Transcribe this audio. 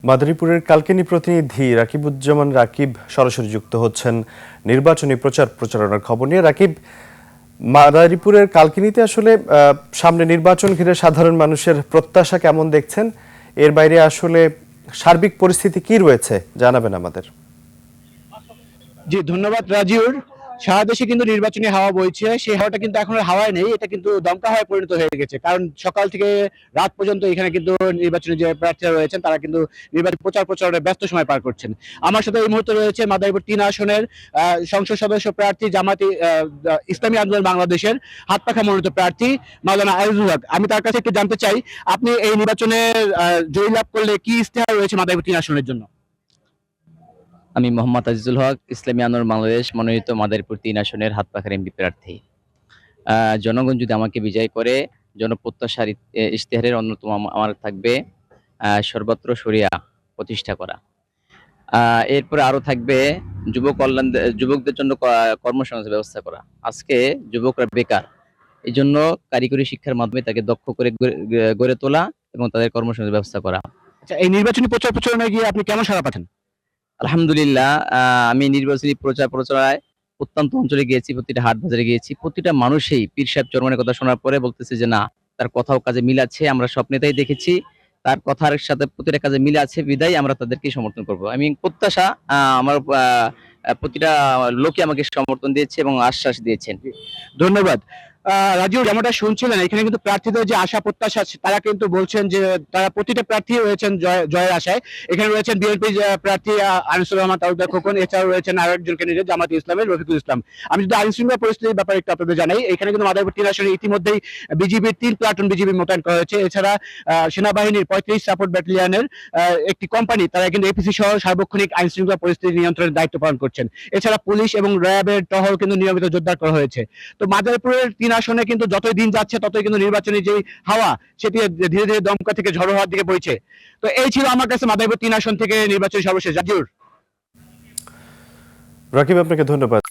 মাদারীপুরের কালকেনি প্রতিনিধি রাকিবুজ্জামান রাকিব সরাসরি যুক্ত হচ্ছেন নির্বাচনী প্রচারণার খবর নিয়ে। রাকিব, মাদারীপুরের কালকিনিতে আসলে সামনে নির্বাচন ঘিরে সাধারণ মানুষের প্রত্যাশা কেমন দেখছেন? এর বাইরে আসলে সার্বিক পরিস্থিতি কি রয়েছে জানাবেন আমাদের। জি, ধন্যবাদ রাজিউর। সারা দেশে কিন্তু নির্বাচনী হাওয়া বইছে, সেই হাওয়াটা কিন্তু এখন আর হাওয়ায় নেই, এটা কিন্তু দমকা হাওয়ায় পরিণত হয়ে গেছে। কারণ সকাল থেকে রাত পর্যন্ত এখানে কিন্তু নির্বাচনী যে প্রার্থীরা রয়েছেন তারা কিন্তু নির্বাচন প্রচারণায় ব্যস্ত সময় পার করছেন। আমার সাথে এই মুহূর্তে রয়েছে মাদারীপুর ৩ আসনের সংসদ সদস্য প্রার্থী জামাতি ইসলামী আন্দোলন বাংলাদেশের হাতপাখা মনোনীত প্রার্থী মাওলানা আইজুল হক। আমি তার কাছে একটু জানতে চাই, আপনি এই নির্বাচনে জয়লাভ করলে কি ইশতেহার রয়েছে মাদারীপুর ৩ আসনের জন্য? আমি মোহাম্মদ আজিজুল হক, ইসলামী আন্দোলন বাংলাদেশ মনোনীত মাদারীপুর ৩ আসনের হাতপাখার এমপি প্রার্থী। জনগণ যদি আমাকে বিজয় করে, জনপ্রত্যাশার ইশতেহারের অন্যতম আমার থাকবে সর্বত্র শরিয়া প্রতিষ্ঠা করা। এরপরে আরো থাকবে যুবকদের জন্য কর্মসংস্থানের ব্যবস্থা করা। আজকে যুবকরা বেকার, এই জন্য কারিগরি শিক্ষার মাধ্যমে তাকে দক্ষ করে গড়ে তোলা এবং তাদের কর্মসংস্থানের ব্যবস্থা করা। আচ্ছা, এই নির্বাচনী প্রচারণায় গিয়ে আপনি কেমন সাড়া পাচ্ছেন? আলহামদুলিল্লাহ, আমি নির্বাচনী প্রচারণায় প্রত্যন্ত অঞ্চলে গিয়েছি, প্রতিটা হাট বাজারে গিয়েছি। প্রতিটা মানুষই পীর সাহেব চরমনের কথা শোনার পরে বলতেছে যে না, তার কথাও কাজে মিল আছে। আমরা সব নেতাই দেখেছি তার কথার সাথে প্রতিটা কাজে মিল আছে, বিদায় আমরা তাদেরকে সমর্থন করব। আমি প্রত্যাশা আমার প্রতিটা লোকে আমাকে সমর্থন দিয়েছে এবং আশ্বাস দিয়েছেন। ধন্যবাদ। রাজীব, যেমনটা শুনছিলেন, এখানে কিন্তু প্রার্থীদের যে আশা প্রত্যাশা তারা কিন্তু বলছেন যে তারা প্রতিটা প্রার্থী রয়েছেন জয়ের আশায়। এখানে রয়েছেন বিএনপি প্রার্থী আনিসুর রহমান তালুকদার খোকন, এছাড়াও রয়েছেন আরো একজন ক্যান্ডিডেট জামাত ইসলামের রফিকুল ইসলাম। আমি যদি আইন শৃঙ্খলা পরিস্থিতির ব্যাপারে একটু আপনাদের জানাই, এখানে কিন্তু মাদারীপুর ৩ আসনে ইতিমধ্যেই বিজিবির ৩ প্লাটুন বিজিবি মোতায়েন করা হয়েছে। এছাড়া সেনাবাহিনীর ৩৫ সাপোর্ট ব্যাটালিয়নের একটি কোম্পানি, তারা কিন্তু এপিসি সহ সার্বক্ষণিক আইন শৃঙ্খলা পরিস্থিতি নিয়ন্ত্রণের দায়িত্ব পালন করছেন। এছাড়া পুলিশ এবং র্যাবের টহল কিন্তু নিয়মিত জোরদার করা হয়েছে। তো মাদারীপুরের ৩ আসনে কিন্তু যতই দিন যাচ্ছে ততই কিন্তু নির্বাচনী যে হাওয়া সেটি ধীরে ধীরে দমকা থেকে ঝড়ো হওয়ার দিকে বইছে। তো এই ছিল আমার কাছে মাদারীপুর ৩ আসন থেকে নির্বাচনী সর্বশেষ। রাজিউর। রাকিব, আপনাকে ধন্যবাদ।